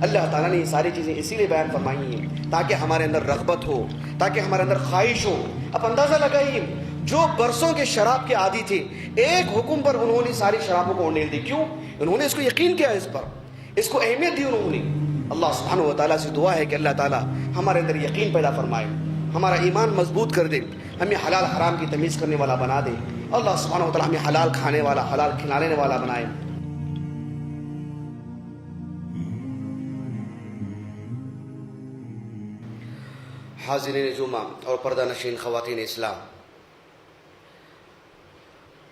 اللہ تعالیٰ نے یہ ساری چیزیں اسی لیے بیان فرمائی ہیں تاکہ ہمارے اندر رغبت ہو، تاکہ ہمارے اندر خواہش ہو۔ اب اندازہ لگائیے، جو برسوں کے شراب کے عادی تھے، ایک حکم پر انہوں نے ساری شرابوں کو انڈیل دی۔ کیوں؟ انہوں نے اس کو یقین کیا، اس پر اس کو اہمیت دی انہوں نے۔ اللہ سبحانہ و تعالیٰ سے دعا ہے کہ اللہ تعالیٰ ہمارے اندر یقین پیدا فرمائے، ہمارا ایمان مضبوط کر دے، ہمیں حلال حرام کی تمیز کرنے والا بنا دے۔ اللہ سبحانہ و تعالیٰ ہمیں حلال کھانے والا، حلال کھلانے والا بنائے۔ حاضرین جمعہ اور پردہ نشین خواتین اسلام،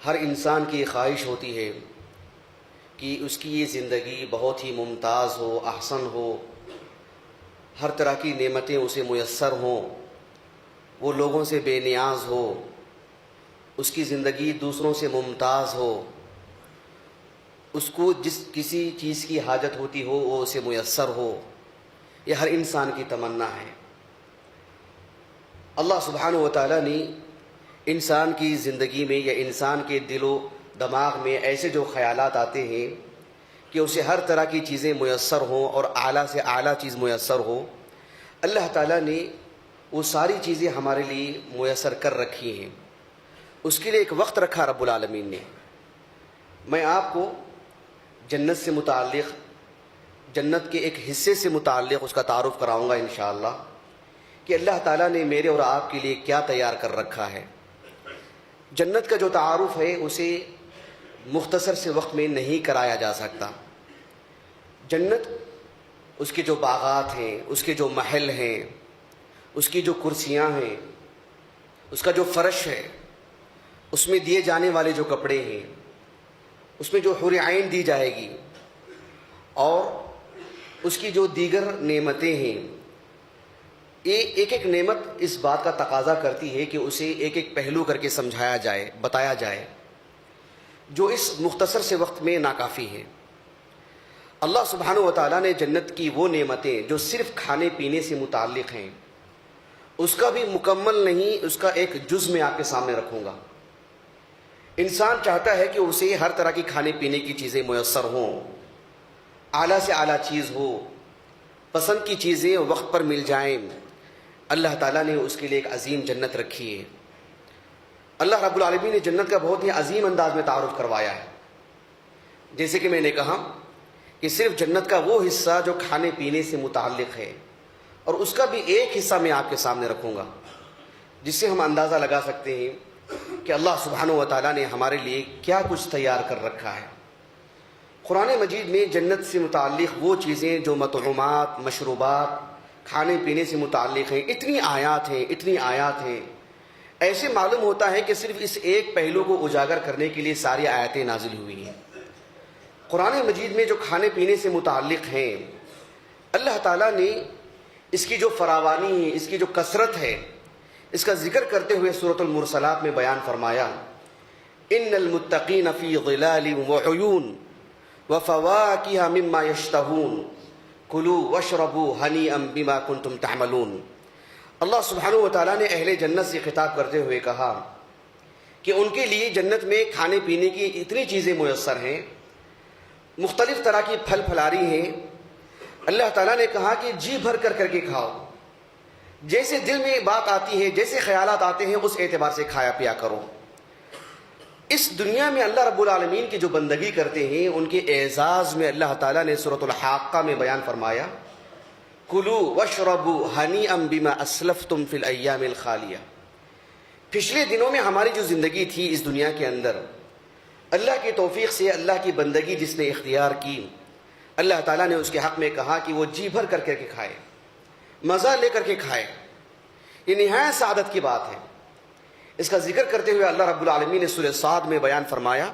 ہر انسان کی خواہش ہوتی ہے کہ اس کی یہ زندگی بہت ہی ممتاز ہو، احسن ہو، ہر طرح کی نعمتیں اسے میسر ہوں، وہ لوگوں سے بے نیاز ہو، اس کی زندگی دوسروں سے ممتاز ہو، اس کو جس کسی چیز کی حاجت ہوتی ہو وہ اسے میسر ہو۔ یہ ہر انسان کی تمنا ہے۔ اللہ سبحانہ و تعالیٰ نے انسان کی زندگی میں یا انسان کے دل و دماغ میں ایسے جو خیالات آتے ہیں کہ اسے ہر طرح کی چیزیں میسر ہوں اور اعلیٰ سے اعلیٰ چیز میسر ہو، اللہ تعالیٰ نے وہ ساری چیزیں ہمارے لیے میسر کر رکھی ہیں۔ اس کے لیے ایک وقت رکھا رب العالمین نے۔ میں آپ کو جنت سے متعلق، جنت کے ایک حصے سے متعلق اس کا تعارف کراؤں گا انشاءاللہ، کہ اللہ تعالیٰ نے میرے اور آپ کے لیے کیا تیار کر رکھا ہے۔ جنت کا جو تعارف ہے اسے مختصر سے وقت میں نہیں کرایا جا سکتا۔ جنت، اس کے جو باغات ہیں، اس کے جو محل ہیں، اس کی جو کرسیاں ہیں، اس کا جو فرش ہے، اس میں دیے جانے والے جو کپڑے ہیں، اس میں جو حور عین دی جائے گی، اور اس کی جو دیگر نعمتیں ہیں، یہ ایک ایک نعمت اس بات کا تقاضا کرتی ہے کہ اسے ایک ایک پہلو کر کے سمجھایا جائے، بتایا جائے، جو اس مختصر سے وقت میں ناکافی ہے۔ اللہ سبحانہ و تعالیٰ نے جنت کی وہ نعمتیں جو صرف کھانے پینے سے متعلق ہیں، اس کا بھی مکمل نہیں، اس کا ایک جز میں آپ کے سامنے رکھوں گا۔ انسان چاہتا ہے کہ اسے ہر طرح کی کھانے پینے کی چیزیں میسر ہوں، اعلیٰ سے اعلیٰ چیز ہو، پسند کی چیزیں وقت پر مل جائیں۔ اللہ تعالیٰ نے اس کے لیے ایک عظیم جنت رکھی ہے۔ اللہ رب العالمین نے جنت کا بہت ہی عظیم انداز میں تعارف کروایا ہے۔ جیسے کہ میں نے کہا کہ صرف جنت کا وہ حصہ جو کھانے پینے سے متعلق ہے، اور اس کا بھی ایک حصہ میں آپ کے سامنے رکھوں گا، جس سے ہم اندازہ لگا سکتے ہیں کہ اللہ سبحانہ و تعالیٰ نے ہمارے لیے کیا کچھ تیار کر رکھا ہے۔ قرآن مجید میں جنت سے متعلق وہ چیزیں جو مطعومات، مشروبات، کھانے پینے سے متعلق ہیں، اتنی آیات ہیں، ایسے معلوم ہوتا ہے کہ صرف اس ایک پہلو کو اجاگر کرنے کے لیے ساری آیتیں نازل ہوئی ہیں۔ قرآن مجید میں جو کھانے پینے سے متعلق ہیں، اللہ تعالیٰ نے اس کی جو فراوانی ہے، اس کی جو کثرت ہے، اس کا ذکر کرتے ہوئے سورۃ المرسلات میں بیان فرمایا، ان المتقین فی ظلال وعیون وفواکہ مما یشتہون کلوا واشربوا ہنیئا بما کنتم تعملون۔ اللہ سبحانہ و تعالیٰ نے اہل جنت سے خطاب کرتے ہوئے کہا کہ ان کے لیے جنت میں کھانے پینے کی اتنی چیزیں میسر ہیں، مختلف طرح کی پھل پھلاری ہیں۔ اللہ تعالیٰ نے کہا کہ جی بھر کر کے کھاؤ، جیسے دل میں بات آتی ہے، جیسے خیالات آتے ہیں، اس اعتبار سے کھایا پیا کرو۔ اس دنیا میں اللہ رب العالمین کی جو بندگی کرتے ہیں، ان کے اعزاز میں اللہ تعالیٰ نے سورۃ الحاقہ میں بیان فرمایا، کلوا واشربوا ہنیئا بما اسلفتم فی الایام الخالیہ۔ پچھلے دنوں میں ہماری جو زندگی تھی اس دنیا کے اندر، اللہ کی توفیق سے اللہ کی بندگی جس نے اختیار کی، اللہ تعالیٰ نے اس کے حق میں کہا کہ وہ جی بھر کر کے کھائے، مزہ لے کر کے کھائے۔ یہ نہایت سعادت کی بات ہے۔ اس کا ذکر کرتے ہوئے اللہ رب العالمین نے سورہ صاد میں بیان فرمایا،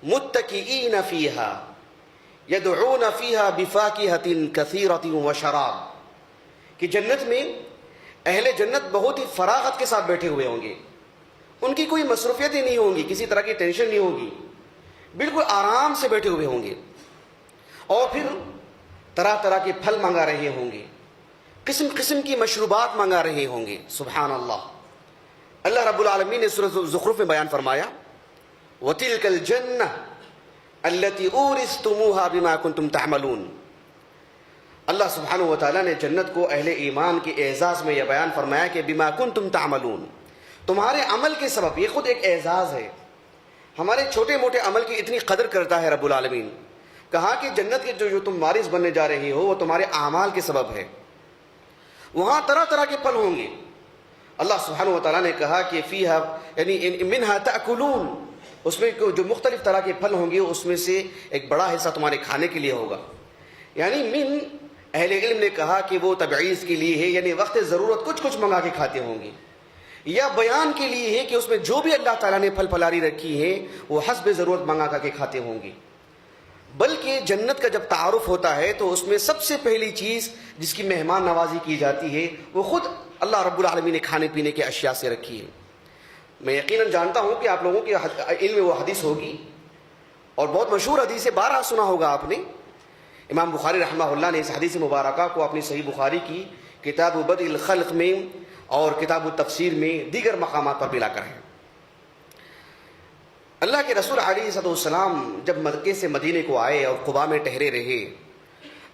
متکئین فیہا یدعون فیہا بفاکہۃ کثیرۃ وشراب، کہ جنت میں اہل جنت بہت ہی فراغت کے ساتھ بیٹھے ہوئے ہوں گے، ان کی کوئی مصروفیتیں نہیں ہوں گی، کسی طرح کی ٹینشن نہیں ہوگی، بالکل آرام سے بیٹھے ہوئے ہوں گے، اور پھر طرح طرح کے پھل منگا رہے ہوں گے، قسم قسم کی مشروبات منگا رہے ہوں گے۔ سبحان اللہ۔ اللہ رب العالمین نے سورۃ الزخرف میں بیان فرمایا، وَتِلْكَ الْجَنَّةُ الَّتِي أُورِثْتُمُوهَا بِمَا كُنْتُمْ تَعْمَلُونَ۔ اللہ سبحانہ و تعالیٰ نے جنت کو اہل ایمان کے اعزاز میں یہ بیان فرمایا کہ بما کنتم تعملون، تمہارے عمل کے سبب. یہ خود ایک اعزاز ہے. ہمارے چھوٹے موٹے عمل کی اتنی قدر کرتا ہے رب العالمین. کہا کہ جنت کے جو تم وارث بننے جا رہے ہو وہ تمہارے اعمال کے سبب ہے. وہاں طرح طرح کے پھل ہوں گے. اللہ سبحانہ و تعالیٰ نے کہا کہ فیہا یعنی منہا تأکلون، اس میں جو مختلف طرح کے پھل ہوں گے اس میں سے ایک بڑا حصہ تمہارے کھانے کے لیے ہوگا. یعنی من اہل علم نے کہا کہ وہ تبعیض کے لیے ہے، یعنی وقت ضرورت کچھ کچھ منگا کے کھاتے ہوں گے، یا بیان کے لیے ہے کہ اس میں جو بھی اللہ تعالیٰ نے پھل پھلاری رکھی ہے وہ حسب ضرورت منگا کے کھاتے ہوں گے. بلکہ جنت کا جب تعارف ہوتا ہے تو اس میں سب سے پہلی چیز جس کی مہمان نوازی کی جاتی ہے وہ خود اللہ رب العالمین نے کھانے پینے کے اشیاء سے رکھی ہے. میں یقیناً جانتا ہوں کہ آپ لوگوں کے علم میں وہ حدیث ہوگی اور بہت مشہور حدیث ہے، بارہا سنا ہوگا آپ نے. امام بخاری رحمہ اللہ نے اس حدیث مبارکہ کو اپنی صحیح بخاری کی کتاب بدء الخلق میں اور کتاب التفسیر میں دیگر مقامات پر ملا کر ہے. اللہ کے رسول علیہ الصلوۃ والسلام جب مکے سے مدینے کو آئے اور قباء میں ٹھہرے رہے،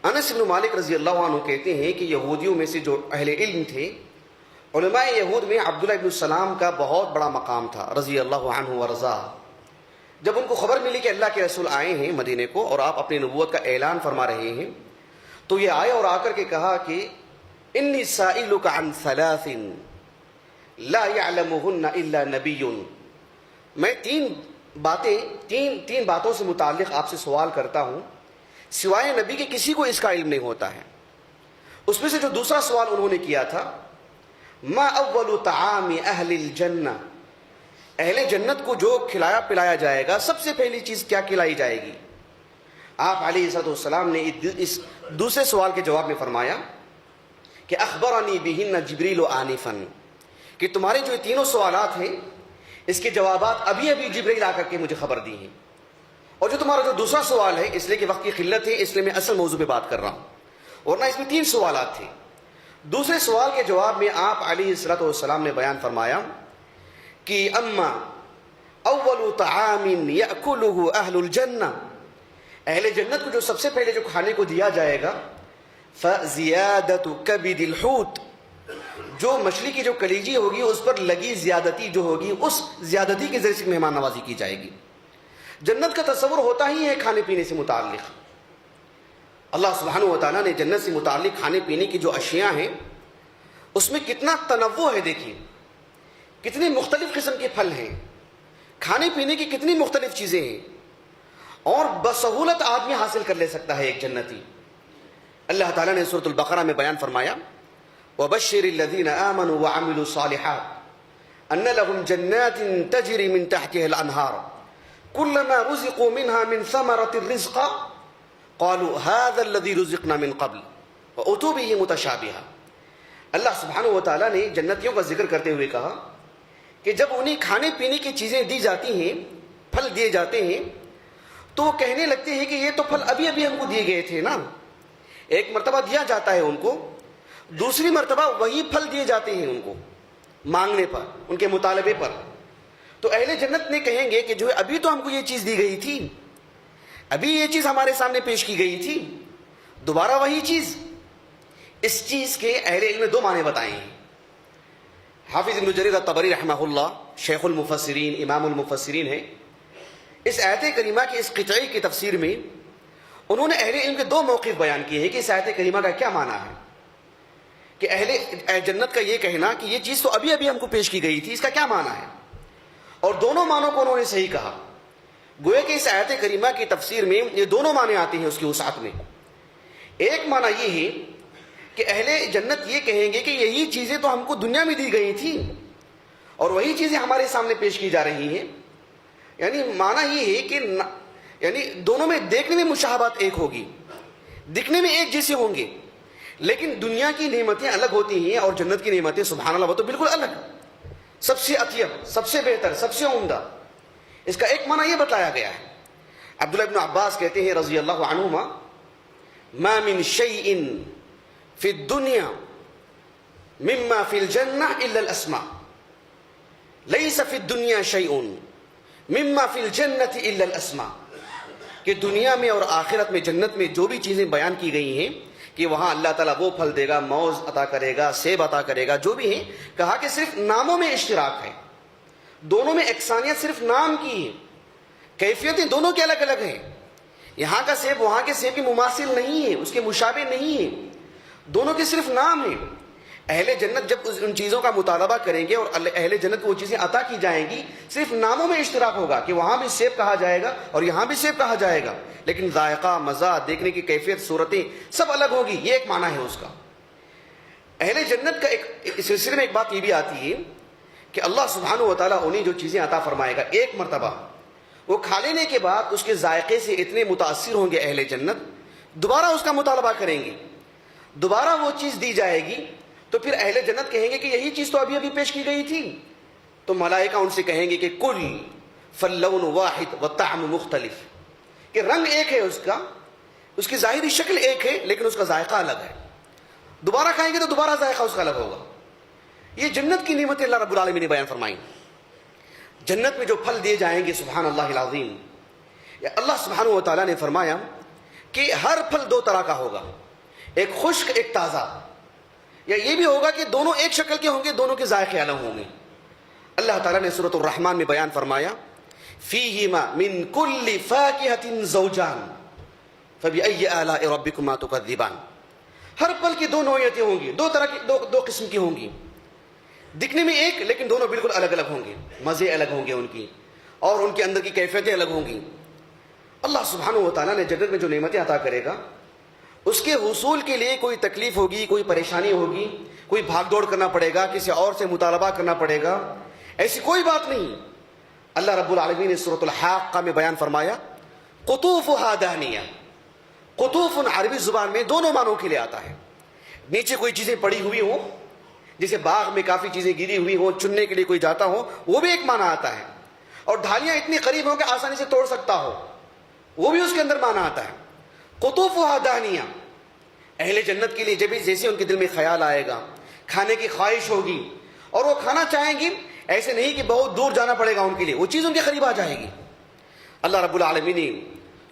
انس بن مالک رضی اللہ عنہ کہتے ہیں کہ یہودیوں میں سے جو اہل علم تھے، علماء یہود میں عبداللہ ابن السلام کا بہت بڑا مقام تھا رضی اللہ عنہ ورضا. جب ان کو خبر ملی کہ اللہ کے رسول آئے ہیں مدینے کو اور آپ اپنی نبوت کا اعلان فرما رہے ہیں، تو یہ آئے اور آ کر کے کہا کہ انی سائلک عن ثلاث لا يعلمهن الا نبی، میں تین باتوں سے متعلق آپ سے سوال کرتا ہوں، سوائے نبی کے کسی کو اس کا علم نہیں ہوتا ہے. اس میں سے جو دوسرا سوال انہوں نے کیا تھا، ما اول طعام اہل الجنہ، اہل جنت کو جو کھلایا پلایا جائے گا سب سے پہلی چیز کیا کھلائی جائے گی؟ آپ علیہ الصلوۃ والسلام نے اس دوسرے سوال کے جواب میں فرمایا کہ اخبرنی بہن جبریل آنفا، کہ تمہارے جو تینوں سوالات ہیں اس کے جوابات ابھی جبریل آ کر کے مجھے خبر دی ہیں. اور جو تمہارا جو دوسرا سوال ہے، اس لیے کہ وقت کی قلت ہے اس لیے میں اصل موضوع پہ بات کر رہا ہوں، ورنہ اس میں 3 سوالات تھے. دوسرے سوال کے جواب میں آپ علیہ الصلوۃ والسلام نے بیان فرمایا کہ اما اول طعام یأکلہ اہل الجنہ، اہل جنت کو جو سب سے پہلے جو کھانے کو دیا جائے گا، فزیادۃ کبد الحوت، جو مچھلی کی جو کلیجی ہوگی اس پر لگی زیادتی جو ہوگی اس زیادتی کے ذریعے سے مہمان نوازی کی جائے گی. جنت کا تصور ہوتا ہی ہے کھانے پینے سے متعلق. اللہ سبحانہ و تعالیٰ نے جنت سے متعلق کھانے پینے کی جو اشیاء ہیں اس میں کتنا تنوع ہے. دیکھیے کتنی مختلف قسم کے پھل ہیں، کھانے پینے کی کتنی مختلف چیزیں ہیں، اور بسہولت آدمی حاصل کر لے سکتا ہے ایک جنتی. اللہ تعالیٰ نے سورۃ البقرہ میں بیان فرمایا وَبَشِّرِ الَّذِينَ آمَنُوا وَعَمِلُوا الصَّالِحَاتِ أَنَّ لَهُمْ جَنَّاتٍ تَجْرِي مِنْ تَحْتِهَا الْأَنْهَارُ كُلَّمَا رُزِقُوا مِنْهَا مِنْ ثَمَرَةٍ رِزْقًا قَالُوا هَذَا الَّذِي رُزِقْنَا مِنْ قَبْلُ وَأُتُوا بِهِ مُتَشَابِهًا. اللہ سبحانہ و تعالیٰ نے جنتیوں کا ذکر کرتے ہوئے کہا کہ جب انہیں کھانے پینے کی چیزیں دی جاتی ہیں، پھل دیے جاتے ہیں، تو وہ کہنے لگتے ہیں کہ یہ تو پھل ابھی ہم کو دیے گئے تھے نا. ایک مرتبہ دیا جاتا ہے ان کو، دوسری مرتبہ وہی پھل دیے جاتے ہیں ان کو مانگنے پر، ان کے مطالبے پر. تو اہل جنت نے کہیں گے کہ جو ابھی تو ہم کو یہ چیز دی گئی تھی، ابھی یہ چیز ہمارے سامنے پیش کی گئی تھی، دوبارہ وہی چیز. اس چیز کے اہل علم نے 2 معنی بتائے ہیں. حافظ ابن جریر الطبری رحمہ اللہ شیخ المفسرین، امام المفسرین ہے، اس آیت کریمہ کی اس قطعے کی تفسیر میں انہوں نے اہل علم کے 2 موقف بیان کیے ہیں کہ اس آیت کریمہ کا کیا معنی ہے. کہ اہل جنت کا یہ کہنا کہ یہ چیز تو ابھی ہم کو پیش کی گئی تھی، اس کا کیا معنی ہے. اور دونوں معنوں کو انہوں نے صحیح کہا. گویا کہ اس آیت کریمہ کی تفسیر میں یہ دونوں معنی آتے ہیں اس کی وسعت میں. ایک معنی یہ ہے کہ اہل جنت یہ کہیں گے کہ یہی چیزیں تو ہم کو دنیا میں دی گئی تھی اور وہی چیزیں ہمارے سامنے پیش کی جا رہی ہیں. یعنی معنی یہ ہے کہ یعنی دونوں میں دیکھنے میں مشابہت ایک ہوگی، دکھنے میں ایک جیسے ہوں گے، لیکن دنیا کی نعمتیں الگ ہوتی ہیں اور جنت کی نعمتیں سبحان اللہ وہ تو بالکل الگ، سب سے اطیب، سب سے بہتر، سب سے عمدہ. اس کا ایک معنی یہ بتایا گیا ہے. عبداللہ ابن عباس کہتے ہیں رضی اللہ عنہما ما من شیء فی الدنیا مما فی الجنہ الا الاسماء لیس فی الدنیا شیء مما فی الجنت الا الاسماء. کہ دنیا میں اور آخرت میں، جنت میں جو بھی چیزیں بیان کی گئی ہیں کہ وہاں اللہ تعالیٰ وہ پھل دے گا، موز عطا کرے گا، سیب عطا کرے گا، جو بھی ہیں. کہا کہ صرف ناموں میں اشتراک ہے، دونوں میں یکسانیت صرف نام کی ہے، کیفیتیں دونوں کے الگ الگ ہیں. یہاں کا سیب وہاں کے سیب کی مماثل نہیں ہے، اس کے مشابہ نہیں ہے، دونوں کے صرف نام ہیں. اہل جنت جب ان چیزوں کا مطالبہ کریں گے اور اہل جنت کو وہ چیزیں عطا کی جائیں گی، صرف ناموں میں اشتراک ہوگا کہ وہاں بھی سیب کہا جائے گا اور یہاں بھی سیب کہا جائے گا، لیکن ذائقہ، مزہ، دیکھنے کی کیفیت، صورتیں سب الگ ہوگی. یہ ایک معنی ہے اس کا. اہل جنت کا اس سلسلے میں ایک بات یہ بھی آتی ہے کہ اللہ سبحانہ و تعالیٰ انہیں جو چیزیں عطا فرمائے گا ایک مرتبہ، وہ کھا لینے کے بعد اس کے ذائقے سے اتنے متاثر ہوں گے اہل جنت، دوبارہ اس کا مطالبہ کریں گے، دوبارہ وہ چیز دی جائے گی، تو پھر اہل جنت کہیں گے کہ یہی چیز تو ابھی ابھی پیش کی گئی تھی. تو ملائکہ ان سے کہیں گے کہ کل فاللون واحد والطعم مختلف، کہ رنگ ایک ہے اس کا، اس کی ظاہری شکل ایک ہے، لیکن اس کا ذائقہ الگ ہے. دوبارہ کھائیں گے تو دوبارہ ذائقہ اس کا الگ ہوگا. یہ جنت کی نعمتیں اللہ رب العالمین نے بیان فرمائیں. جنت میں جو پھل دیے جائیں گے سبحان اللہ العظیم، اللہ سبحانہ و تعالیٰ نے فرمایا کہ ہر پھل دو طرح کا ہوگا، ایک خشک ایک تازہ. یا یہ بھی ہوگا کہ دونوں ایک شکل کے ہوں گے، دونوں کے ذائقے الگ ہوں گے. اللہ تعالیٰ نے سورۃ الرحمن میں بیان فرمایا فیہما من کل فاکہۃ زوجان فبأی آلاء ربکما تکذبان. ہر پھل کی دو نوعیتیں ہوں گی، دو طرح کی، دو قسم کی ہوں گی، دکھنے میں ایک لیکن دونوں بالکل الگ الگ ہوں گے، مزے الگ ہوں گے ان کی، اور ان کے اندر کی کیفیتیں الگ ہوں گی. اللہ سبحانہ و تعالیٰ نے جنت میں جو نعمتیں عطا کرے گا اس کے حصول کے لیے کوئی تکلیف ہوگی، کوئی پریشانی ہوگی، کوئی بھاگ دوڑ کرنا پڑے گا، کسی اور سے مطالبہ کرنا پڑے گا، ایسی کوئی بات نہیں. اللہ رب العالمین نے سورۃ الحاقہ میں بیان فرمایا قطوفھا دانیہ. قطوف عربی زبان میں دونوں معنوں کے لیے آتا ہے. نیچے کوئی چیزیں پڑی ہوئی ہوں، جیسے باغ میں کافی چیزیں گری ہوئی ہوں، چننے کے لیے کوئی جاتا ہو، وہ بھی ایک معنی آتا ہے. اور ڈھالیاں اتنی قریب ہوں کہ آسانی سے توڑ سکتا ہو، وہ بھی اس کے اندر معنی آتا ہے. قطوفھا دانیہ، اہل جنت کے لیے جب جیسے ان کے دل میں خیال آئے گا، کھانے کی خواہش ہوگی اور وہ کھانا چاہیں گی، ایسے نہیں کہ بہت دور جانا پڑے گا ان کے لیے، وہ چیز ان کے قریب آ جائے گی. اللہ رب العالمین نے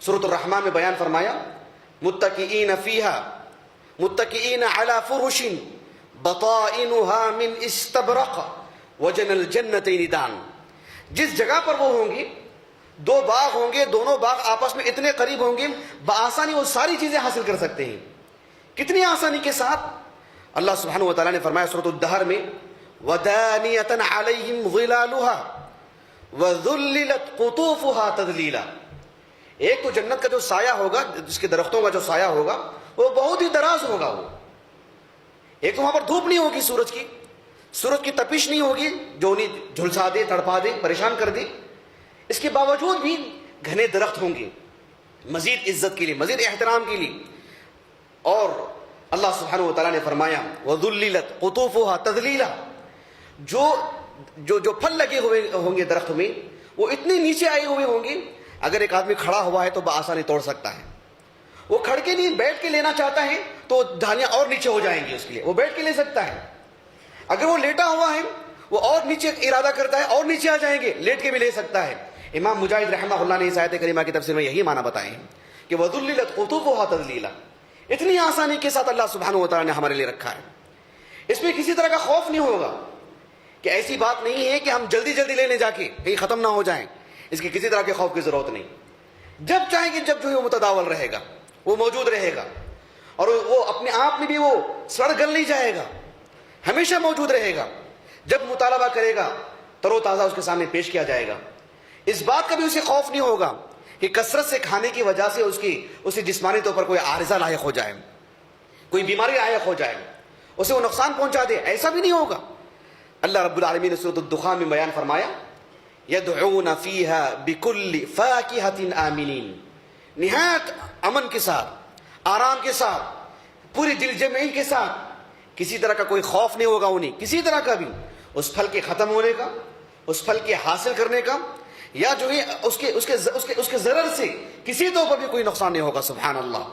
سورۃ الرحمن میں بیان فرمایا متکئین فیہا متکئین علی فرش بطائنها من استبرق وجن الجنتین دان. جس جگہ پر وہ ہوں گی، دو باغ ہوں گے، دونوں باغ آپس میں اتنے قریب ہوں گے، بآسانی وہ ساری چیزیں حاصل کر سکتے ہیں. کتنی آسانی کے ساتھ. اللہ سبحانہ و تعالیٰ نے فرمایا سورۃ الدہر میں وَدَانِيَةً عَلَيْهِمْ ظِلَالُهَا وَذُلِّلَتْ قُطُوفُهَا تَذْلِيلًا. ایک تو جنت کا جو سایہ ہوگا، جس کے درختوں کا جو سایہ ہوگا وہ بہت ہی دراز ہوگا. وہ ایک تو وہاں پر دھوپ نہیں ہوگی، سورج کی تپش نہیں ہوگی جو انہیں جھلسا دے، تڑپا دے، پریشان کر دے. اس کے باوجود بھی گھنے درخت ہوں گے مزید عزت کے لیے، مزید احترام کے لیے. اور اللہ سبحانہ و تعالیٰ نے فرمایا وَذُلِّلَتْ قُطُوفُهَا تَذْلِيلًا. جو پھل لگے ہوئے ہوں گے درخت میں، وہ اتنے نیچے آئے ہوئے ہوں گے، اگر ایک آدمی کھڑا ہوا ہے تو بآسانی توڑ سکتا ہے. وہ کھڑ کے نہیں بیٹھ کے لینا چاہتا ہے تو ڈھالیاں اور نیچے ہو جائیں گی اس کے لیے، وہ بیٹھ کے لے سکتا ہے. اگر وہ لیٹا ہوا ہے وہ اور نیچے ارادہ کرتا ہے اور نیچے آ جائیں گے، لیٹ کے بھی لے سکتا ہے. امام مجاہد رحمہ اللہ نے اس آیت کریمہ کی تفسیر میں یہی معنی بتائے ہیں کہ وَذُلِّلَتْ قُطُوفُهَا تَذْلِيلًا. اتنی آسانی کے ساتھ اللہ سبحانہ و تعالیٰ نے ہمارے لیے رکھا ہے. اس میں کسی طرح کا خوف نہیں ہوگا، کہ ایسی بات نہیں ہے کہ ہم جلدی جلدی لینے جا کے کہیں ختم نہ ہو جائیں. اس کی کسی طرح کے خوف کی ضرورت نہیں. جب چاہیں گے جب جو ہے وہ متداول رہے گا، وہ موجود رہے گا، اور وہ اپنے آپ میں بھی وہ سڑ گل نہیں جائے گا، ہمیشہ موجود رہے گا. جب مطالبہ کرے گا تر و تازہ اس کے سامنے پیش کیا جائے گا. اس بات کا بھی اسے خوف نہیں ہوگا کہ کثرت سے کھانے کی وجہ سے اسے جسمانی طور پر کوئی عارضہ لاحق ہو جائے، کوئی بیماری لاحق ہو جائے، اسے وہ نقصان پہنچا دے، ایسا بھی نہیں ہوگا. اللہ رب العالمین نے سورۃ الدخان میں بیان فرمایا یدعون فیہا بکل فاکہۃ آمنین. نہایت امن کے ساتھ، آرام کے ساتھ، پوری دل جمعی کے ساتھ، کسی طرح کا کوئی خوف نہیں ہوگا انہیں، کسی طرح کا بھی، اس پھل کے ختم ہونے کا، اس پھل کے حاصل کرنے کا، یا جو ہے اس کے ضرر سے کسی طور پر بھی کوئی نقصان نہیں ہوگا. سبحان اللہ.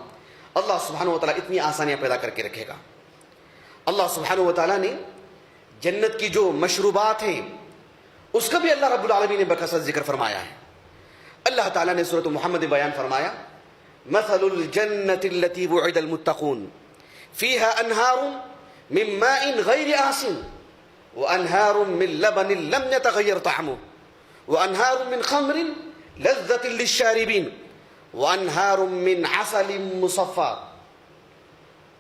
اللہ سبحانہ و تعالیٰ اتنی آسانیاں پیدا کر کے رکھے گا. اللہ سبحانہ و تعالیٰ نے جنت کی جو مشروبات ہیں اس کا بھی اللہ رب العالمین نے بکثرت ذکر فرمایا ہے. اللہ تعالیٰ نے سورۃ محمد بیان فرمایا مثل الجنة التي وعد المتقون فيها أنهار من ماء غير آسن وأنهار من لبن لم يتغير طعمه وأنهار من خمر لذة للشاربين وأنهار من عسل مصفى.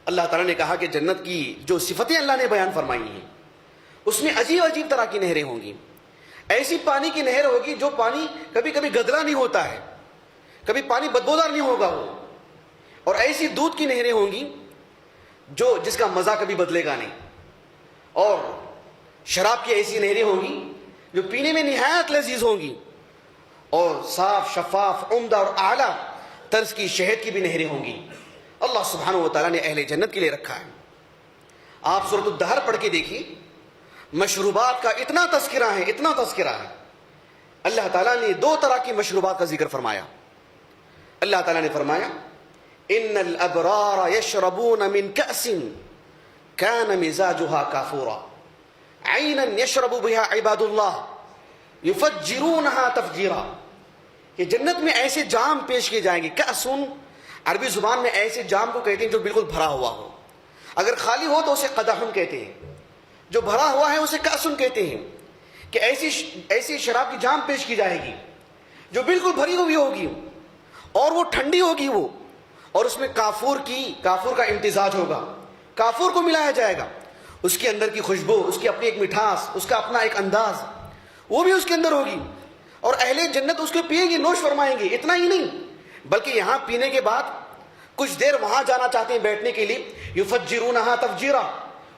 اللہ تعالیٰ نے کہا کہ جنت کی جو صفتیں اللہ نے بیان فرمائی ہیں اس میں عجیب عجیب طرح کی نہریں ہوں گی. ایسی پانی کی نہر ہوگی جو پانی کبھی کبھی گدلا نہیں ہوتا ہے, کبھی پانی بدبودار نہیں ہوگا وہ. اور ایسی دودھ کی نہریں ہوں گی جس کا مزہ کبھی بدلے گا نہیں. اور شراب کی ایسی نہریں ہوں گی جو پینے میں نہایت لذیذ ہوں گی. اور صاف شفاف عمدہ اور اعلیٰ طرز کی شہد کی بھی نہریں ہوں گی. اللہ سبحانہ و تعالیٰ نے اہل جنت کے لیے رکھا ہے. آپ سورۃ الدہر پڑھ کے دیکھیے, مشروبات کا اتنا تذکرہ ہے, اتنا تذکرہ ہے. اللہ تعالیٰ نے 2 طرح کی مشروبات کا ذکر فرمایا. اللہ تعالیٰ نے فرمایا ان الابرار یشربون من کأس کان مزاجها کافورا عینا یشرب بها عباد اللہ یفجرونها تفجیرا. کہ جنت میں ایسے جام پیش کیے جائیں گے. کأسن عربی زبان میں ایسے جام کو کہتے ہیں جو بالکل بھرا ہوا ہو. اگر خالی ہو تو اسے قدحن کہتے ہیں, جو بھرا ہوا ہے اسے کأسن کہتے ہیں. کہ ایسی شراب کی جام پیش کی جائے گی جو بالکل بھری ہوئی ہوگی اور وہ ٹھنڈی ہوگی وہ, اور اس میں کافور کا امتزاج ہوگا, کافور کو ملایا جائے گا. اس کے اندر کی خوشبو, اس کی اپنی ایک مٹھاس, اس کا اپنا ایک انداز, وہ بھی اس کے اندر ہوگی. اور اہل جنت اس کو پیئیں گے, نوش فرمائیں گے. اتنا ہی نہیں بلکہ یہاں پینے کے بعد کچھ دیر وہاں جانا چاہتے ہیں بیٹھنے کے لیے, یفجرونہا تفجیرا,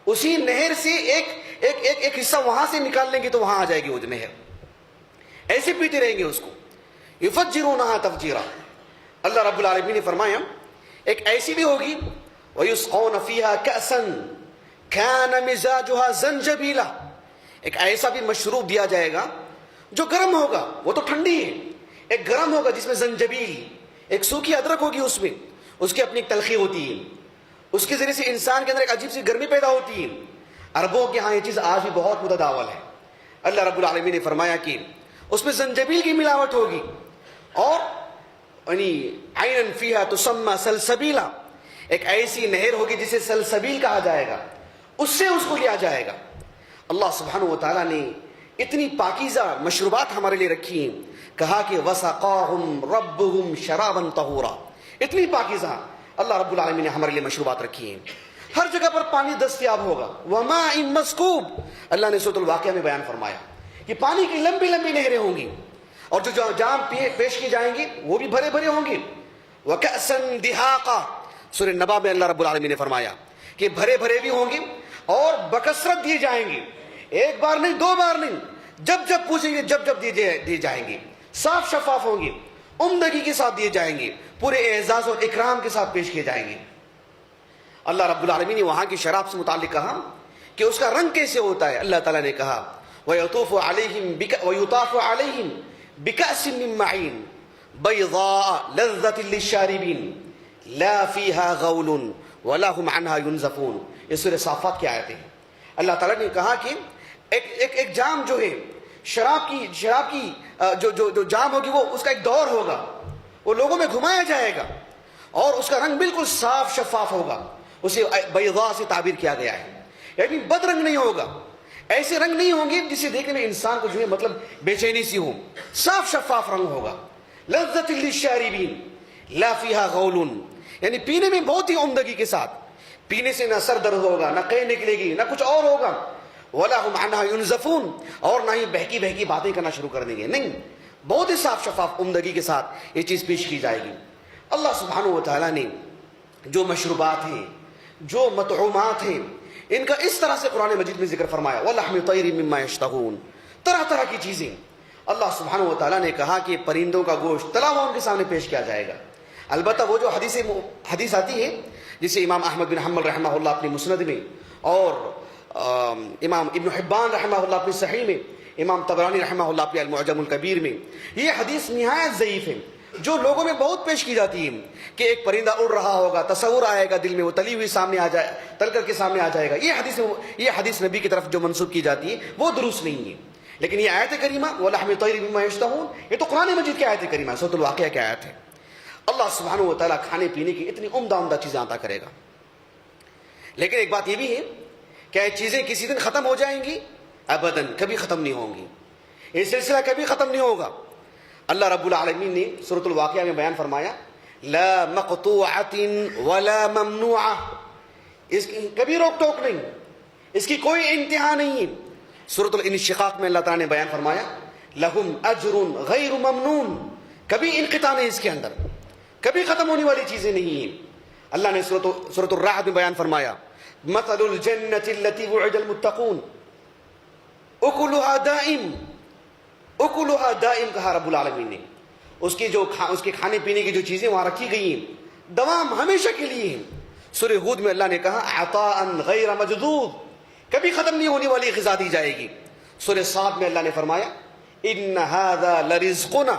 اسی نہر سے ایک حصہ وہاں سے نکال لیں گے تو وہاں آ جائے گی وہ نہر. ایسے پیتے رہیں گے اس کو, یفجرونہا تفجیرا. اللہ رب العالمین نے فرمایا ایک ایسی بھی ہوگی وَيُسْقَوْنَ فِيهَا كَأْسًا كَانَ مِزَاجُهَا زَنْجَبِيلًا. ایک ایسا بھی مشروب دیا جائے گا جو گرم ہوگا, وہ تو ٹھنڈی ہے, ایک گرم ہوگا جس میں زنجبیل, ایک سوکھی ادرک ہوگی, اس کی اپنی ایک تلخی ہوتی ہے, اس کے ذریعے سے انسان کے اندر ایک عجیب سی گرمی پیدا ہوتی ہے. عربوں کے ہاں یہ چیز آج بھی بہت متداول ہے. اللہ رب العالمین نے فرمایا کہ اس میں زنجبیل کی ملاوٹ ہوگی, اور عینن فیہا تسمی سلسبیلا, ایک ایسی نہر ہوگی جسے سلسبیل کہا جائے گا, اس سے اس کو لیا جائے گا. اللہ سبحانہ و تعالیٰ نے اتنی پاکیزہ مشروبات ہمارے لیے رکھی ہیں. کہا کہ وَسَقَاهُمْ رَبُّهُمْ شَرَابًا طَهُورًا. اتنی پاکیزہ اللہ رب العالمین نے ہمارے لیے مشروبات رکھی ہیں. ہر جگہ پر پانی دستیاب ہوگا. وَمَاءٍ مَسْكُوبٍ, اللہ نے سورۃ الواقعہ میں بیان فرمایا کہ پانی کی لمبی لمبی نہریں ہوں گی, اور جو جام پیش کی جائیں گے وہ بھی بھرے بھرے ہوں گے. وَكَأْسًا دِهَاقًا, سورہ نبا میں اللہ رب العالمین نے فرمایا کہ بھرے بھرے بھی ہوں گے اور بکثرت دیے جائیں گے. ایک بار نہیں, 2 بار نہیں, جب جب پوچھیں گے جب جب دیے جائیں گے. صاف شفاف ہوں گے, عمدگی کے ساتھ دیے جائیں گے, پورے اعزاز اور اکرام کے ساتھ پیش کیے جائیں گے. اللہ رب العالمین نے وہاں کی شراب سے متعلق کہا کہ اس کا رنگ کیسے ہوتا ہے. اللہ تعالیٰ نے کہا وَيُطَافُ عَلَيْهِمْ بِكَأْسٍ مِّن مَّعِينٍ بَيْضَاءَ لَذَّةٍ لِّلشَّارِبِينَ لَا فِيهَا غَوْلٌ وَلَا هُمْ عَنْهَا يُنزَفُونَ. یہ سورہ صافات کی آیتیں ہیں. اللہ تعالیٰ نے کہا کہ ایک جام جو ہے شراب کی جو جام ہوگی وہ اس کا ایک دور ہوگا, وہ لوگوں میں گھمایا جائے گا, اور اس کا رنگ بالکل صاف شفاف ہوگا. اسے بیضاء سے تعبیر کیا گیا ہے, یعنی بد رنگ نہیں ہوگا. ایسے رنگ نہیں ہوں گے جسے دیکھنے میں انسان کو جو ہے مطلب بے چینی سی ہو. صاف شفاف رنگ ہوگا. لذۃ للشاربین لا فیہا غول, یعنی پینے میں بہت ہی عمدگی کے ساتھ. پینے سے نہ سر درد ہوگا, نہ قے نکلے گی, نہ کچھ اور ہوگا. وَلَا هُمْ عَنْهَا يُنزَفُونَ, اور نہ ہی بہکی باتیں کرنا شروع کر دیں گے. نہیں, بہت ہی صاف شفاف عمدگی کے ساتھ یہ چیز پیش کی جائے گی. اللہ سبحانہ و تعالیٰ نے جو مشروبات ہیں, جو مطعومات ہیں, ان کا اس طرح سے قرآن مجید میں ذکر فرمایا. وَلَحْمِ طَيْرٍ مِّمَّا يَشْتَهُونَ, طرح طرح کی چیزیں. اللہ سبحانہ و تعالیٰ نے کہا کہ پرندوں کا گوشت تلا ہوا ان کے سامنے پیش کیا جائے گا. البتہ وہ جو حدیث آتی ہے جسے امام احمد بن حنبل رحمہ اللہ اپنی مسند میں, اور امام ابن حبان رحمہ اللہ اپنی صحیح میں, امام طبرانی رحمہ اللہ اپنے المعجم الکبیر میں, یہ حدیث نہایت ضعیف ہے, جو لوگوں میں بہت پیش کی جاتی ہے کہ ایک پرندہ اڑ رہا ہوگا, تصور آئے گا دل میں, وہ تلی ہوئی سامنے آ جائے, تل کر کے سامنے آ جائے گا. یہ حدیث نبی کی طرف جو منسوب کی جاتی ہے وہ درست نہیں ہے. لیکن یہ آیت کریمہ وَلَحْمِ طَيْرٍ مِّمَّا يَشْتَهُونَ, یہ تو قرآن مجید کی آیت کریمہ ہے, سورۃ الواقعہ کی آیت ہے. اللہ سبحانہ و تعالیٰ کھانے پینے کی اتنی عمدہ چیزیں عطا کرے گا. لیکن ایک بات یہ بھی ہے کہ یہ چیزیں کسی دن ختم ہو جائیں گی؟ ابداً، کبھی ختم نہیں ہوں گی، یہ سلسلہ کبھی ختم نہیں ہوگا۔ اللہ رب العالمین نے سورۃ الواقعہ میں بیان فرمایا لا مقطوعۃ ولا ممنوعہ، اس کی کبھی روک ٹوک نہیں، اس کی کوئی انتہا نہیں ہے۔ سورۃ الانشقاق میں اللہ تعالیٰ نے بیان فرمایا لہم اجر غیر ممنون، کبھی انقطاع نہیں اس کے اندر، کبھی ختم ہونے والی چیزیں نہیں ہیں۔ اللہ نے سورۃ الرعد میں بیان فرمایا مثل الجنۃ التي وعد المتقون اکلها دائم، اکلها دائم کہا رب العالمین نے، اس کے کھانے پینے کی جو چیزیں وہاں رکھی گئی ہیں دوام ہمیشہ کے لیے ہیں۔ سورہ ہود میں اللہ نے کہا عطاء غیر مجذوذ، کبھی ختم نہیں ہونے والی غذا دی جائے گی۔ سورہ صاد میں اللہ نے فرمایا ان هذا لرزقنا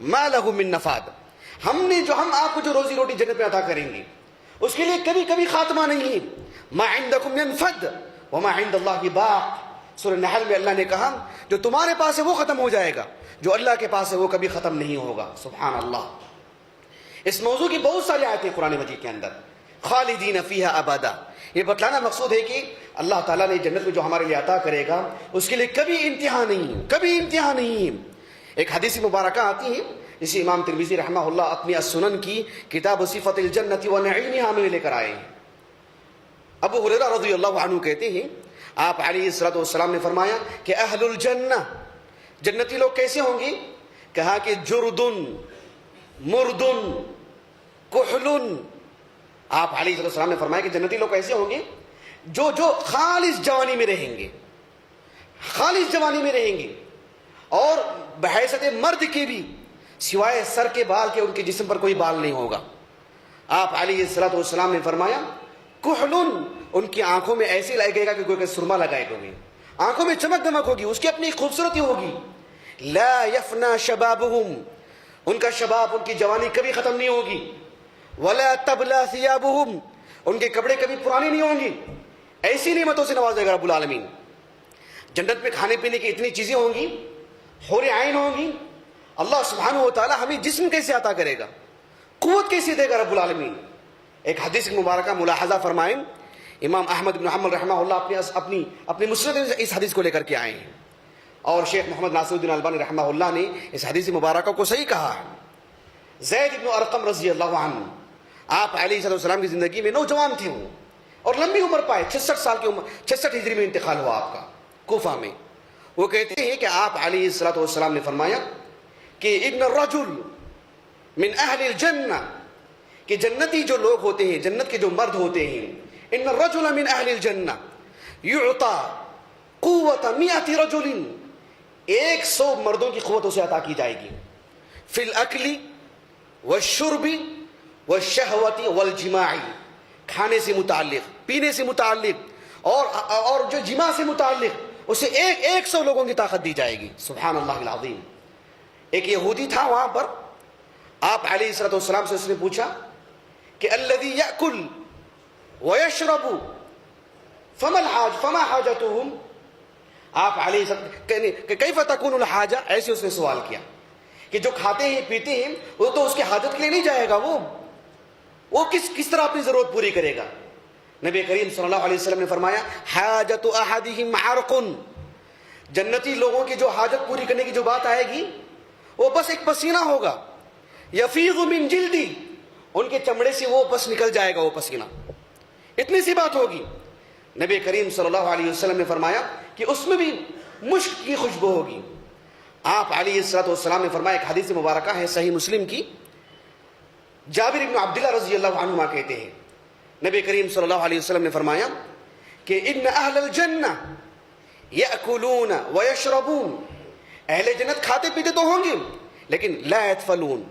ما له من نفاد، ہم آپ کو جو روزی روٹی جنت میں عطا کریں گے اس کے لیے کبھی کبھی خاتمہ نہیں ہے۔ ما عندکم ينفد وما عند اللہ باق، سورہ نحل میں اللہ نے کہا جو تمہارے پاس ہے وہ ختم ہو جائے گا، جو اللہ کے پاس ہے وہ کبھی ختم نہیں ہوگا۔ سبحان اللہ۔ اس موضوع کی بہت ساری آیتیں قرآن مجید کے اندر، خالدین فیہا ابدا، یہ بتلانا مقصود ہے کہ اللہ تعالیٰ نے جنت میں جو ہمارے لیے عطا کرے گا اس کے لیے کبھی انتہا نہیں، کبھی انتہا نہیں۔ ایک حدیث مبارکہ آتی ہے جسے امام ترمذی رحمہ اللہ اپنی السنن کی کتاب صفت الجنت و نعیمہا میں لے کر آئے ہیں۔ ابو ہریرہ رضی اللہ عنہ کہتے ہیں آپ علیہ الصلوۃ والسلام نے فرمایا کہ اہل الجنہ، جنتی لوگ کیسے ہوں گے؟ کہا کہ جردن مردن کحلن، آپ علیہ الصلوۃ والسلام نے فرمایا کہ جنتی لوگ کیسے ہوں گے؟ جو خالص جوانی میں رہیں گے، خالص جوانی میں رہیں گے، اور بحیثیت مرد کے بھی سوائے سر کے بال کے ان کے جسم پر کوئی بال نہیں ہوگا۔ آپ علیہ الصلوۃ والسلام نے فرمایا کحلن، ان کی آنکھوں میں ایسے لگے گا کہ کوئی سرما لگائے ہوگی، آنکھوں میں چمک دمک ہوگی، اس کی اپنی خوبصورتی ہوگی۔ لا یفنا شبابہم، ان کا شباب، ان کی جوانی کبھی ختم نہیں ہوگی۔ ولا تبلا ثیابہم، ان کے کپڑے کبھی پرانے نہیں ہوں گے۔ ایسی نعمتوں سے نوازے گا رب العالمین۔ جنت میں کھانے پینے کی اتنی چیزیں ہوں گی، حور عین ہوں گی۔ اللہ سبحانہ و تعالی ہمیں جسم کیسے عطا کرے گا، قوت کیسے دے گا رب العالمین۔ ایک حدیث مبارکہ ملاحظہ فرمائیں، امام احمد بن حنبل رحمہ اللہ اپنی مسند میں اس حدیث کو لے کر کے آئے ہیں، اور شیخ محمد ناصر الدین البانی رحمہ اللہ نے اس حدیث مبارکہ کو صحیح کہا ہے۔ زید بن ارقم رضی اللہ عنہ، آپ علیہ السلام کی زندگی میں نوجوان تھے وہ، اور لمبی عمر پائے، 66 سال کی عمر، 66 ہجری میں انتقال ہوا آپ کا کوفہ میں۔ وہ کہتے ہیں کہ آپ علیہ السلام نے فرمایا کہ ابن الرجل من اہل الجنہ، کہ جنتی جو لوگ ہوتے ہیں، جنت کے جو مرد ہوتے ہیں، ان الرجل من اہل الجنہ یعطى قوت 100 رجل، 100 مردوں کی قوت اسے عطا کی جائے گی، فی الاکل والشرب والشہوۃ والجماع، کھانے سے متعلق، پینے سے متعلق، اور جو جماع سے متعلق، اسے 100 لوگوں کی طاقت دی جائے گی۔ سبحان اللہ العظیم۔ ایک یہودی تھا وہاں پر، آپ علیہ الصلوۃ والسلام سے اس نے پوچھا کہ الذی یأکل ویشرب فما حاجتهم، آپ علیہ السلام کیف تکون الحاجہ، ایسے اس نے سوال کیا کہ جو کھاتے ہیں پیتے ہیں وہ تو اس کی حاجت کے لیے نہیں جائے گا، وہ کس طرح اپنی ضرورت پوری کرے گا؟ نبی کریم صلی اللہ علیہ وسلم نے فرمایا حاجت احدہم عرق، جنتی لوگوں کی جو حاجت پوری کرنے کی جو بات آئے گی وہ بس ایک پسینہ ہوگا، یفیض من جلدی، ان کے چمڑے سے وہ بس نکل جائے گا وہ پسینہ، اتنی سی بات ہوگی۔ نبی کریم صلی اللہ علیہ وسلم نے فرمایا کہ اس میں بھی مشک کی خوشبو ہوگی۔ آپ علیہ الصلوۃ والسلام نے فرمایا، ایک حدیث مبارکہ ہے صحیح مسلم کی، جابر بن عبداللہ رضی اللہ عنہما کہتے ہیں نبی کریم صلی اللہ علیہ وسلم نے فرمایا کہ ان اہل الجنہ یأکلون ویشربون، اہل جنت کھاتے پیتے تو ہوں گے لیکن لا یتفلون،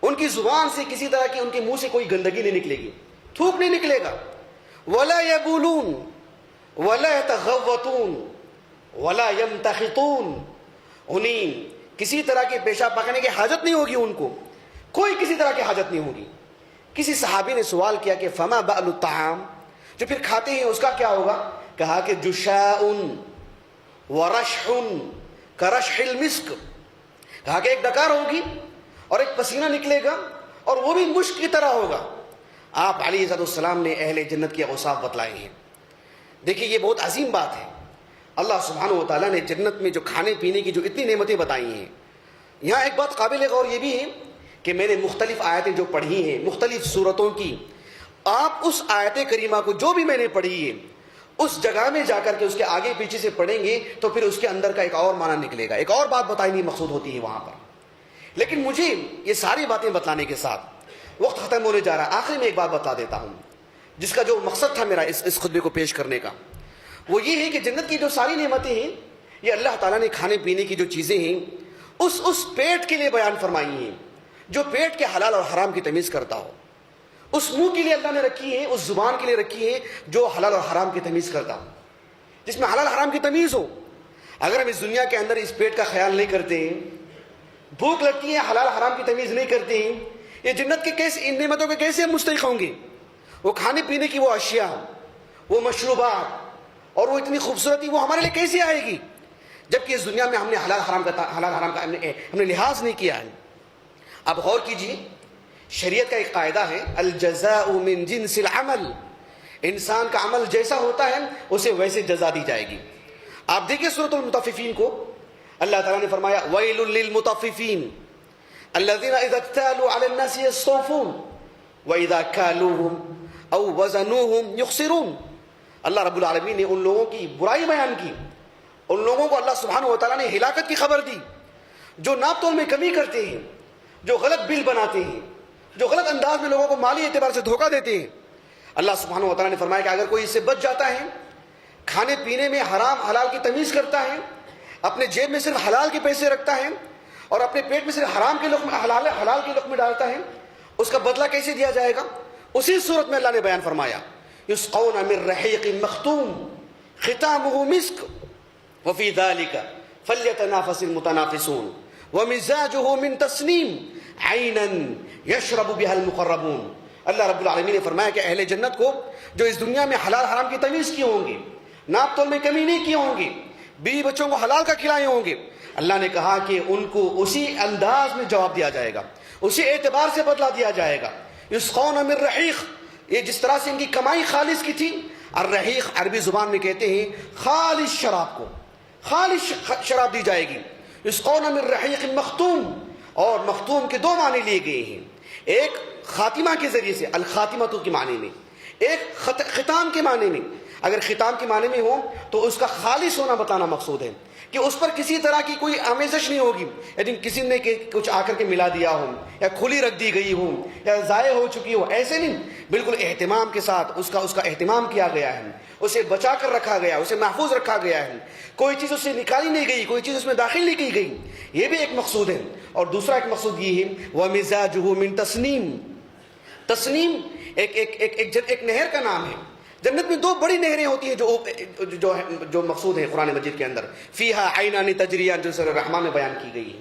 ان کی زبان سے کسی طرح کی، ان کے منہ سے کوئی گندگی نہیں نکلے گی، تھوک نہیں نکلے گا۔ ولا یبولون ولا یتغوطون ولا یمتخطون، انہیں کسی طرح کے پیشاب پاکنے کی حاجت نہیں ہوگی، ان کو کوئی کسی طرح کی حاجت نہیں ہوگی۔ کسی صحابی نے سوال کیا کہ فما بال الطعام، جو پھر کھاتے ہیں اس کا کیا ہوگا؟ کہا کہ جشاء ورشح کرشح المسک، کہا کہ ایک ڈکار ہوگی اور ایک پسینہ نکلے گا اور وہ بھی مشک کی طرح ہوگا۔ آپ علیہ السلام نے اہل جنت کے اوصاف بتلائے ہیں۔ دیکھیے یہ بہت عظیم بات ہے، اللہ سبحانہ و تعالیٰ نے جنت میں جو کھانے پینے کی جو اتنی نعمتیں بتائی ہیں، یہاں ایک بات قابل غور یہ بھی ہے کہ میں نے مختلف آیتیں جو پڑھی ہیں مختلف صورتوں کی، آپ اس آیت کریمہ کو جو بھی میں نے پڑھی ہے اس جگہ میں جا کر کے اس کے آگے پیچھے سے پڑھیں گے تو پھر اس کے اندر کا ایک اور معنی نکلے گا، ایک اور بات بتائی مقصود ہوتی ہے وہاں پر۔ لیکن مجھے یہ ساری باتیں بتلانے کے ساتھ وقت ختم ہونے جا رہا ہے، آخر میں ایک بات بتا دیتا ہوں جس کا جو مقصد تھا میرا اس خطبے کو پیش کرنے کا، وہ یہ ہے کہ جنت کی جو ساری نعمتیں ہیں یہ اللہ تعالیٰ نے کھانے پینے کی جو چیزیں ہیں اس پیٹ کے لیے بیان فرمائی ہیں جو پیٹ کے حلال اور حرام کی تمیز کرتا ہو، اس منہ کے لیے اللہ نے رکھی ہے، اس زبان کے لیے رکھی ہے جو حلال اور حرام کی تمیز کرتا ہو، جس میں حلال حرام کی تمیز ہو۔ اگر ہم اس دنیا کے اندر اس پیٹ کا خیال نہیں کرتے ہیں، بھوک لگتی ہے حلال حرام کی تمیز نہیں کرتے ہیں، یہ جنت کے کیسے ان نعمتوں کے کیسے ہم مستحق ہوں گے؟ وہ کھانے پینے کی وہ اشیاء، وہ مشروبات اور وہ اتنی خوبصورتی وہ ہمارے لیے کیسے آئے گی جبکہ اس دنیا میں ہم نے حلال حرام کا ہم نے لحاظ نہیں کیا ہے۔ اب غور کیجیے، شریعت کا ایک قاعدہ ہے الجزاء من جنس العمل، انسان کا عمل جیسا ہوتا ہے اسے ویسے جزا دی جائے گی۔ آپ دیکھیے سورۃ المطففین کو، اللہ تعالیٰ نے فرمایا ویل للمطففین الذین اذا اکتالوا علی الناس یستوفون واذا کالوہم او وزنوہم یخسرون۔ اللہ رب العالمین نے ان لوگوں کی برائی بیان کی، ان لوگوں کو اللہ سبحانہ و تعالیٰ نے ہلاکت کی خبر دی جو ناپ تول میں کمی کرتے ہیں، جو غلط بل بناتے ہیں، جو غلط انداز میں لوگوں کو مالی اعتبار سے دھوکہ دیتے ہیں۔ اللہ سبحانہ و تعالیٰ نے فرمایا کہ اگر کوئی اس سے بچ جاتا ہے، کھانے پینے میں حرام حلال کی تمیز کرتا ہے، اپنے جیب میں صرف حلال کے پیسے رکھتا ہے اور اپنے پیٹ میں صرف حرام کے لقمے حلال کے لقمے ڈالتا ہے، اس کا بدلہ کیسے دیا جائے گا؟ اسی صورت میں اللہ نے بیان فرمایا یسقون من رحیق مختوم ختامہ مسک وفی ذلک فلیتنافس المتنافسون ومزاجہ من تسنیم عینا یشرب بها المقربون۔ اللہ رب العالمین نے فرمایا کہ اہل جنت کو جو اس دنیا میں حلال حرام کی تمیز کیے ہوں گے، ناپ تول میں کمی نہیں کیے ہوں گے، بیوی بچوں کو حلال کا کھلائے ہوں گے، اللہ نے کہا کہ ان کو اسی انداز میں جواب دیا جائے گا، اسی اعتبار سے بدلہ دیا جائے گا۔ یسقون من رحیق، یہ جس طرح سے ان کی کمائی خالص کی تھی، الرحیق عربی زبان میں کہتے ہیں خالص شراب کو، خالص شراب دی جائے گی۔ یسقون من رحیق مختوم، اور مختوم کے دو معنی لیے گئے ہیں، ایک خاتمہ کے ذریعے سے الخاتمۃ کے معنی میں، ایک ختام کے معنی میں۔ اگر ختام کے معنی میں ہو تو اس کا خالص ہونا بتانا مقصود ہے کہ اس پر کسی طرح کی کوئی آمیزش نہیں ہوگی، یعنی کسی نے کچھ آ کر کے ملا دیا ہو یا کھلی رکھ دی گئی ہو یا ضائع ہو چکی ہو، ایسے نہیں، بالکل اہتمام کے ساتھ اس کا اہتمام کیا گیا ہے، اسے بچا کر رکھا گیا، اسے محفوظ رکھا گیا ہے، کوئی چیز اس سے نکالی نہیں گئی، کوئی چیز اس میں داخل نہیں کی گئی، یہ بھی ایک مقصود ہے۔ اور دوسرا ایک مقصود یہ ہے وَمِزَاجُهُ مِن تسنیم، تسنیم ایک نہر کا نام ہے۔ جنت میں دو بڑی نہریں ہوتی ہیں جو مقصود ہیں قرآن مجید کے اندر، فیہا عینان تجریان جو سورہ الرحمن میں بیان کی گئی ہے،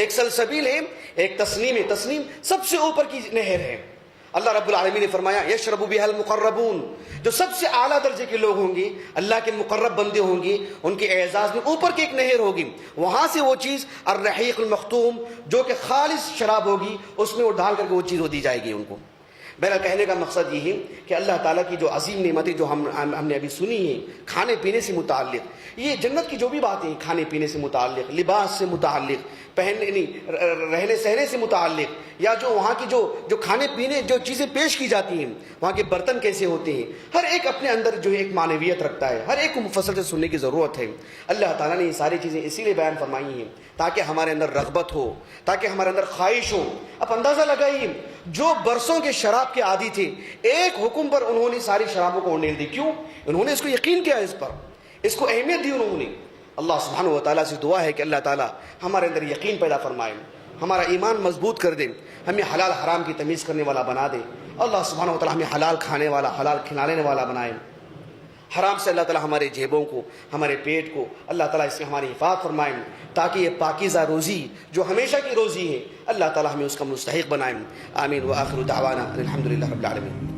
ایک سلسبیل ہے، ایک تسنیم ہے۔ تسنیم سب سے اوپر کی نہر ہے۔ اللہ رب العالمین نے فرمایا یشرب بها المقربون، جو سب سے اعلیٰ درجے کے لوگ ہوں گے، اللہ کے مقرب بندے ہوں گے، ان کے اعزاز میں اوپر کی ایک نہر ہوگی، وہاں سے وہ چیز الرحیق المختوم جو کہ خالص شراب ہوگی اس میں وہ ڈال کر کے وہ چیز وہ دی جائے گی ان کو۔ میرا کہنے کا مقصد یہ ہے کہ اللہ تعالیٰ کی جو عظیم نعمتیں جو ہم نے ابھی سنی ہیں کھانے پینے سے متعلق، یہ جنت کی جو بھی باتیں ہیں کھانے پینے سے متعلق، لباس سے متعلق، پہننے رہنے سہنے سے متعلق، یا جو وہاں کی جو کھانے پینے جو چیزیں پیش کی جاتی ہیں، وہاں کے برتن کیسے ہوتے ہیں، ہر ایک اپنے اندر جو ہے ایک معنویت رکھتا ہے، ہر ایک کو مفصل سے سننے کی ضرورت ہے۔ اللہ تعالیٰ نے یہ ساری چیزیں اسی لیے بیان فرمائی ہیں تاکہ ہمارے اندر رغبت ہو، تاکہ ہمارے اندر خواہش ہو۔ اب اندازہ لگائیے، جو برسوں کے شراب کے عادی تھے، ایک حکم پر انہوں نے ساری شرابوں کو اڑیل دی، کیوں؟ انہوں نے اس کو یقین کیا، اس پر اس کو اہمیت دی انہوں نے۔ اللہ سبحانہ و تعالیٰ سے دعا ہے کہ اللہ تعالیٰ ہمارے اندر یقین پیدا فرمائے، ہمارا ایمان مضبوط کر دے، ہمیں حلال حرام کی تمیز کرنے والا بنا دے۔ اللہ سبحانہ و تعالیٰ ہمیں حلال کھانے والا، حلال کھلانے والا بنائے۔ حرام سے اللہ تعالیٰ ہمارے جیبوں کو، ہمارے پیٹ کو اللہ تعالیٰ اس سے ہماری حفاظت فرمائیں، تاکہ یہ پاکیزہ روزی جو ہمیشہ کی روزی ہے اللہ تعالیٰ ہمیں اس کا مستحق بنائیں۔ آمین۔ وآخر دعوانا الحمدللہ رب العالمین۔